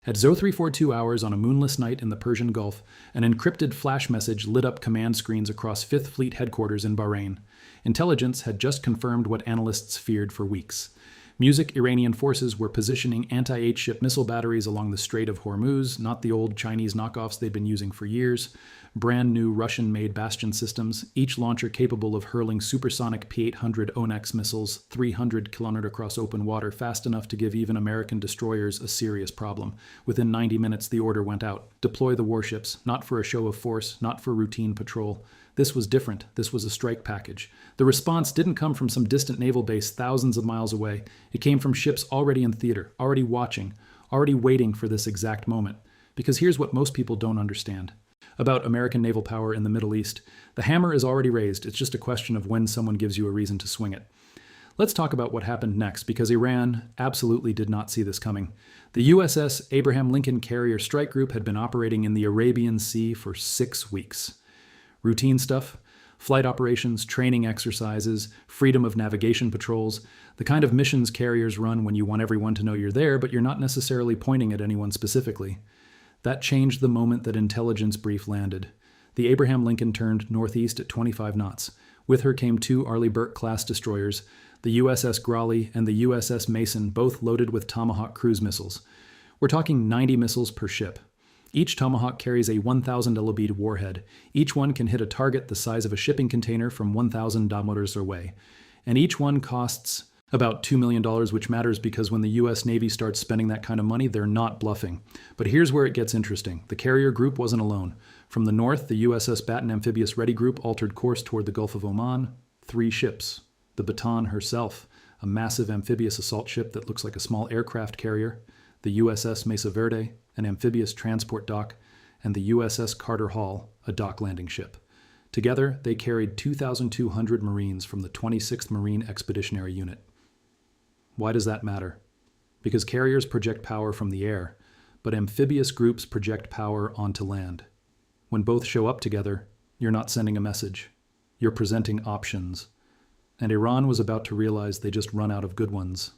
At 0342 hours on a moonless night in the Persian Gulf, an encrypted flash message lit up command screens across 5th Fleet headquarters in Bahrain. Intelligence had just confirmed what analysts feared for weeks. Iranian forces were positioning anti-8 ship missile batteries along the Strait of Hormuz, not the old Chinese knockoffs they'd been using for years. Brand new Russian-made Bastion systems, each launcher capable of hurling supersonic P-800 Onyx missiles 300 km across open water, fast enough to give even American destroyers a serious problem. Within 90 minutes, the order went out. Deploy the warships, not for a show of force, not for routine patrol. This was different. This was a strike package. The response didn't come from some distant naval base thousands of miles away. It came from ships already in theater, already watching, already waiting for this exact moment. Because here's what most people don't understand about American naval power in the Middle East. The hammer is already raised. It's just a question of when someone gives you a reason to swing it. Let's talk about what happened next, because Iran absolutely did not see this coming. The USS Abraham Lincoln Carrier Strike Group had been operating in the Arabian Sea for 6 weeks. Routine stuff, flight operations, training exercises, freedom of navigation patrols, the kind of missions carriers run when you want everyone to know you're there, but you're not necessarily pointing at anyone specifically. That changed the moment that intelligence brief landed. The Abraham Lincoln turned northeast at 25 knots. With her came 2 Arleigh Burke-class destroyers, the USS Grally and the USS Mason, both loaded with Tomahawk cruise missiles. We're talking 90 missiles per ship. Each Tomahawk carries a 1,000 LB warhead. Each one can hit a target the size of a shipping container from 1,000 diameters away. And each one costs about $2 million, which matters because when the U.S. Navy starts spending that kind of money, they're not bluffing. But here's where it gets interesting. The carrier group wasn't alone. From the north, the USS Baton Amphibious Ready Group altered course toward the Gulf of Oman. 3 ships. The Baton herself, a massive amphibious assault ship that looks like a small aircraft carrier. The USS Mesa Verde, an amphibious transport dock, and the USS Carter Hall, a dock landing ship. Together, they carried 2,200 Marines from the 26th Marine Expeditionary Unit. Why does that matter? Because carriers project power from the air, but amphibious groups project power onto land. When both show up together, you're not sending a message. You're presenting options. And Iran was about to realize they just run out of good ones.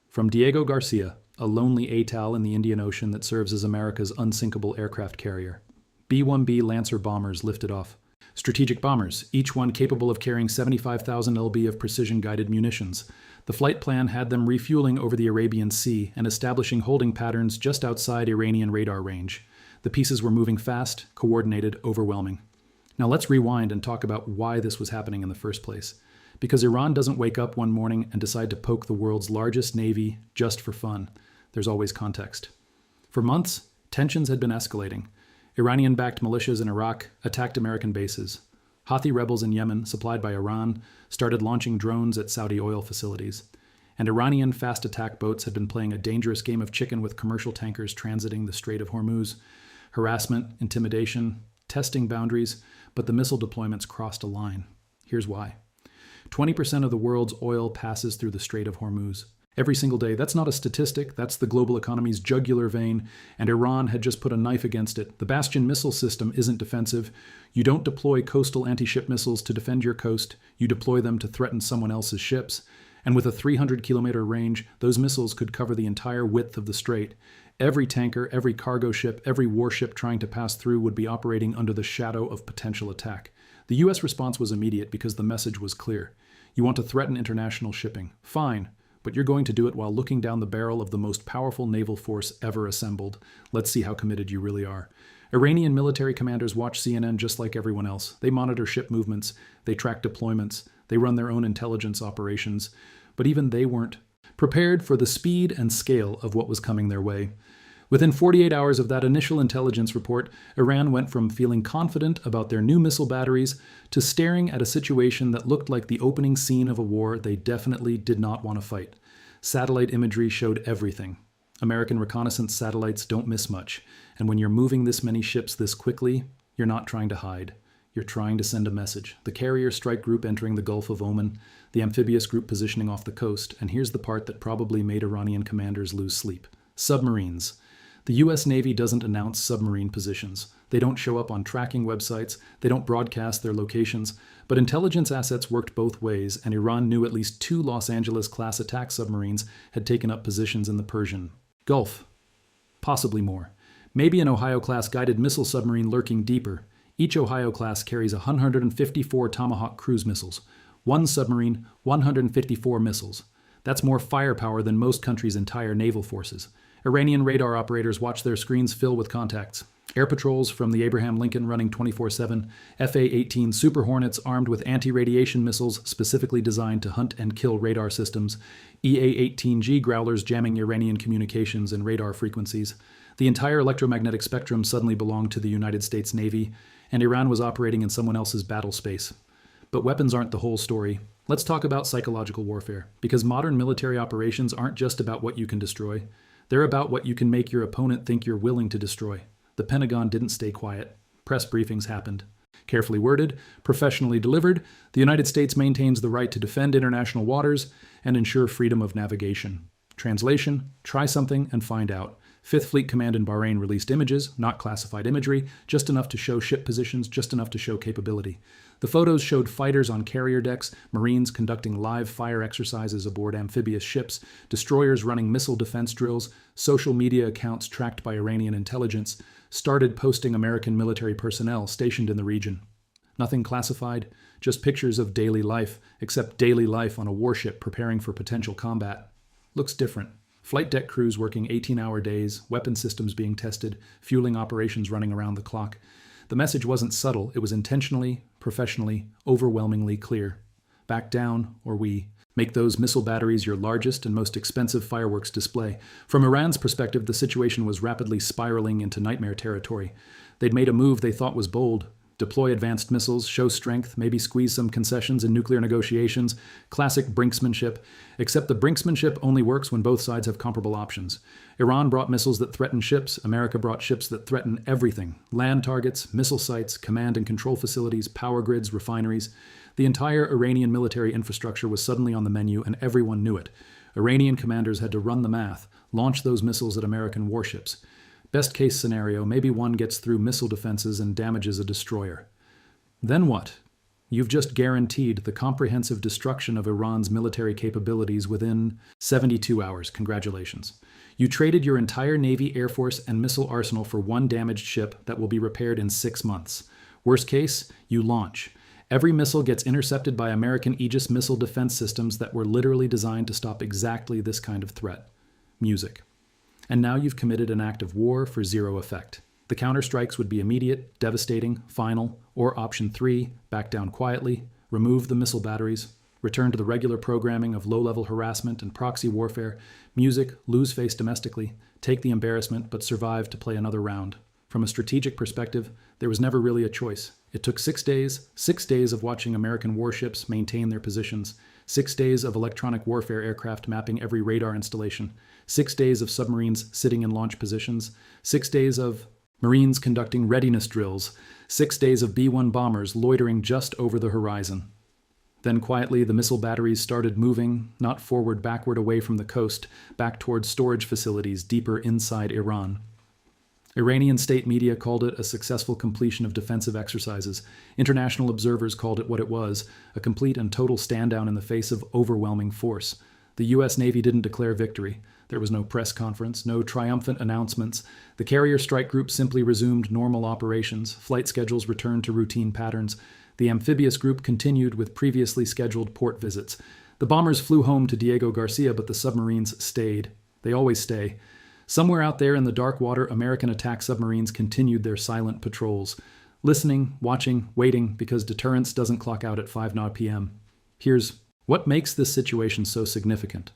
From Diego Garcia, a lonely atoll in the Indian Ocean that serves as America's unsinkable aircraft carrier. B-1B Lancer bombers lifted off. Strategic bombers, each one capable of carrying 75,000 lb of precision-guided munitions. The flight plan had them refueling over the Arabian Sea and establishing holding patterns just outside Iranian radar range. The pieces were moving fast, coordinated, overwhelming. Now let's rewind and talk about why this was happening in the first place. Because Iran doesn't wake up one morning and decide to poke the world's largest navy just for fun. There's always context. For months, tensions had been escalating. Iranian-backed militias in Iraq attacked American bases. Houthi rebels in Yemen, supplied by Iran, started launching drones at Saudi oil facilities. And Iranian fast attack boats had been playing a dangerous game of chicken with commercial tankers transiting the Strait of Hormuz. Harassment, intimidation, testing boundaries, but the missile deployments crossed a line. Here's why. 20% of the world's oil passes through the Strait of Hormuz. Every single day. That's not a statistic, that's the global economy's jugular vein, and Iran had just put a knife against it. The Bastion missile system isn't defensive. You don't deploy coastal anti-ship missiles to defend your coast, you deploy them to threaten someone else's ships. And with a 300-kilometer range, those missiles could cover the entire width of the strait. Every tanker, every cargo ship, every warship trying to pass through would be operating under the shadow of potential attack. The U.S. response was immediate because the message was clear. You want to threaten international shipping. Fine. But you're going to do it while looking down the barrel of the most powerful naval force ever assembled. Let's see how committed you really are. Iranian military commanders watch CNN just like everyone else. They monitor ship movements, they track deployments, they run their own intelligence operations. But even they weren't prepared for the speed and scale of what was coming their way. Within 48 hours of that initial intelligence report, Iran went from feeling confident about their new missile batteries to staring at a situation that looked like the opening scene of a war they definitely did not want to fight. Satellite imagery showed everything. American reconnaissance satellites don't miss much, and when you're moving this many ships this quickly, you're not trying to hide. You're trying to send a message. The carrier strike group entering the Gulf of Oman, the amphibious group positioning off the coast, and here's the part that probably made Iranian commanders lose sleep. Submarines. The U.S. Navy doesn't announce submarine positions. They don't show up on tracking websites. They don't broadcast their locations. But intelligence assets worked both ways, and Iran knew at least 2 Los Angeles-class attack submarines had taken up positions in the Persian Gulf. Possibly more. Maybe an Ohio-class guided missile submarine lurking deeper. Each Ohio-class carries 154 Tomahawk cruise missiles. One submarine, 154 missiles. That's more firepower than most countries' entire naval forces. Iranian radar operators watch their screens fill with contacts. Air patrols from the Abraham Lincoln running 24/7, FA-18 Super Hornets armed with anti-radiation missiles specifically designed to hunt and kill radar systems, EA-18G Growlers jamming Iranian communications and radar frequencies. The entire electromagnetic spectrum suddenly belonged to the United States Navy, and Iran was operating in someone else's battle space. But weapons aren't the whole story. Let's talk about psychological warfare, because modern military operations aren't just about what you can destroy. They're about what you can make your opponent think you're willing to destroy. The Pentagon didn't stay quiet. Press briefings happened. Carefully worded, professionally delivered, the United States maintains the right to defend international waters and ensure freedom of navigation. Translation: try something and find out. Fifth Fleet Command in Bahrain released images, not classified imagery, just enough to show ship positions, just enough to show capability. The photos showed fighters on carrier decks, Marines conducting live fire exercises aboard amphibious ships, destroyers running missile defense drills, social media accounts tracked by Iranian intelligence started posting American military personnel stationed in the region. Nothing classified, just pictures of daily life, except daily life on a warship preparing for potential combat. Looks different. Flight deck crews working 18-hour days, weapon systems being tested, fueling operations running around the clock. The message wasn't subtle, it was intentionally, professionally, overwhelmingly clear. Back down, or we make those missile batteries your largest and most expensive fireworks display. From Iran's perspective, the situation was rapidly spiraling into nightmare territory. They'd made a move they thought was bold. Deploy advanced missiles, show strength, maybe squeeze some concessions in nuclear negotiations. Classic brinksmanship. Except the brinksmanship only works when both sides have comparable options. Iran brought missiles that threaten ships. America brought ships that threaten everything. Land targets, missile sites, command and control facilities, power grids, refineries. The entire Iranian military infrastructure was suddenly on the menu, and everyone knew it. Iranian commanders had to run the math, launch those missiles at American warships. Best case scenario, maybe one gets through missile defenses and damages a destroyer. Then what? You've just guaranteed the comprehensive destruction of Iran's military capabilities within 72 hours. Congratulations. You traded your entire Navy, Air Force, and missile arsenal for one damaged ship that will be repaired in 6 months. Worst case, you launch. Every missile gets intercepted by American Aegis missile defense systems that were literally designed to stop exactly this kind of threat. Music. And now you've committed an act of war for zero effect. The counterstrikes would be immediate, devastating, final, or option 3, back down quietly, remove the missile batteries, return to the regular programming of low-level harassment and proxy warfare, music, lose face domestically, take the embarrassment, but survive to play another round. From a strategic perspective, there was never really a choice. It took 6 days of watching American warships maintain their positions, 6 days of electronic warfare aircraft mapping every radar installation, 6 days of submarines sitting in launch positions, 6 days of Marines conducting readiness drills, 6 days of B-1 bombers loitering just over the horizon. Then quietly, the missile batteries started moving, not forward, backward away from the coast, back towards storage facilities deeper inside Iran. Iranian state media called it a successful completion of defensive exercises. International observers called it what it was, a complete and total stand-down in the face of overwhelming force. The U.S. Navy didn't declare victory. There was no press conference, no triumphant announcements. The carrier strike group simply resumed normal operations. Flight schedules returned to routine patterns. The amphibious group continued with previously scheduled port visits. The bombers flew home to Diego Garcia, but the submarines stayed. They always stay. Somewhere out there in the dark water, American attack submarines continued their silent patrols, listening, watching, waiting, because deterrence doesn't clock out at 5 p.m. Here's what makes this situation so significant.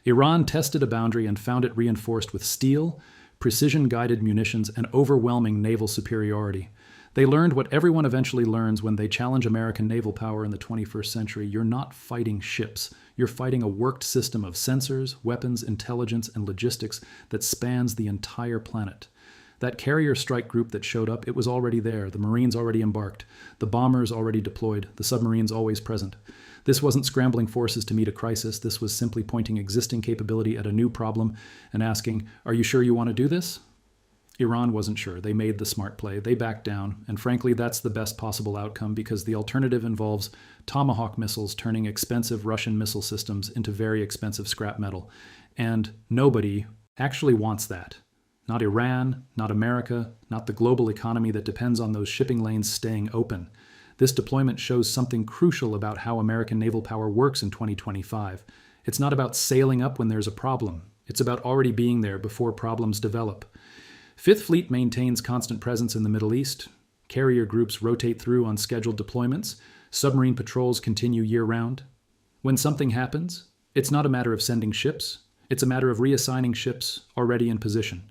Iran tested a boundary and found it reinforced with steel, precision-guided munitions, and overwhelming naval superiority. They learned what everyone eventually learns when they challenge American naval power in the 21st century. You're not fighting ships. You're fighting a worked system of sensors, weapons, intelligence, and logistics that spans the entire planet. That carrier strike group that showed up, it was already there. The Marines already embarked. The bombers already deployed. The submarines always present. This wasn't scrambling forces to meet a crisis. This was simply pointing existing capability at a new problem and asking, are you sure you want to do this? Iran wasn't sure. They made the smart play. They backed down. And frankly, that's the best possible outcome because the alternative involves Tomahawk missiles turning expensive Russian missile systems into very expensive scrap metal. And nobody actually wants that. Not Iran, not America, not the global economy that depends on those shipping lanes staying open. This deployment shows something crucial about how American naval power works in 2025. It's not about sailing up when there's a problem. It's about already being there before problems develop. Fifth Fleet maintains constant presence in the Middle East. Carrier groups rotate through on scheduled deployments. Submarine patrols continue year-round. When something happens, it's not a matter of sending ships. It's a matter of reassigning ships already in position.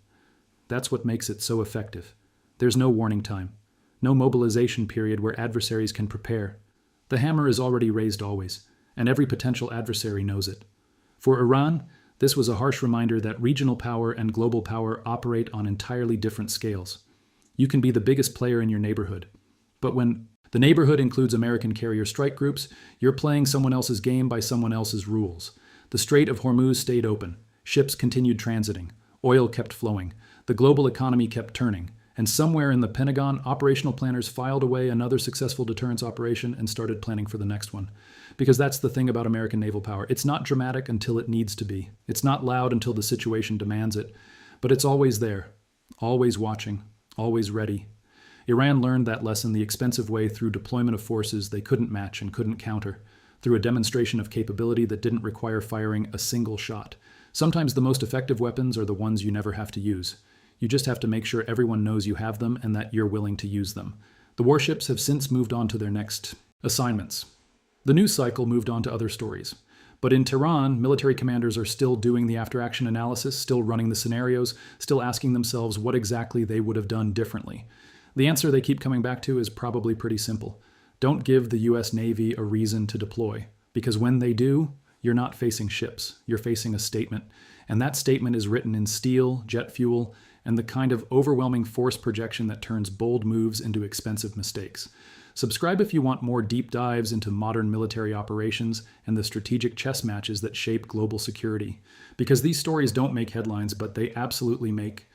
That's what makes it so effective. There's no warning time, no mobilization period where adversaries can prepare. The hammer is already raised always, and every potential adversary knows it. For Iran, this was a harsh reminder that regional power and global power operate on entirely different scales. You can be the biggest player in your neighborhood, but when the neighborhood includes American carrier strike groups, you're playing someone else's game by someone else's rules. The Strait of Hormuz stayed open. Ships continued transiting. Oil kept flowing. The global economy kept turning. And somewhere in the Pentagon, operational planners filed away another successful deterrence operation and started planning for the next one. Because that's the thing about American naval power. It's not dramatic until it needs to be. It's not loud until the situation demands it. But it's always there. Always watching. Always ready. Iran learned that lesson the expensive way through deployment of forces they couldn't match and couldn't counter. Through a demonstration of capability that didn't require firing a single shot. Sometimes the most effective weapons are the ones you never have to use. You just have to make sure everyone knows you have them and that you're willing to use them. The warships have since moved on to their next assignments. The news cycle moved on to other stories. But in Tehran, military commanders are still doing the after-action analysis, still running the scenarios, still asking themselves what exactly they would have done differently. The answer they keep coming back to is probably pretty simple. Don't give the US Navy a reason to deploy, because when they do, you're not facing ships, you're facing a statement. And that statement is written in steel, jet fuel, and the kind of overwhelming force projection that turns bold moves into expensive mistakes. Subscribe if you want more deep dives into modern military operations and the strategic chess matches that shape global security. Because these stories don't make headlines, but they absolutely make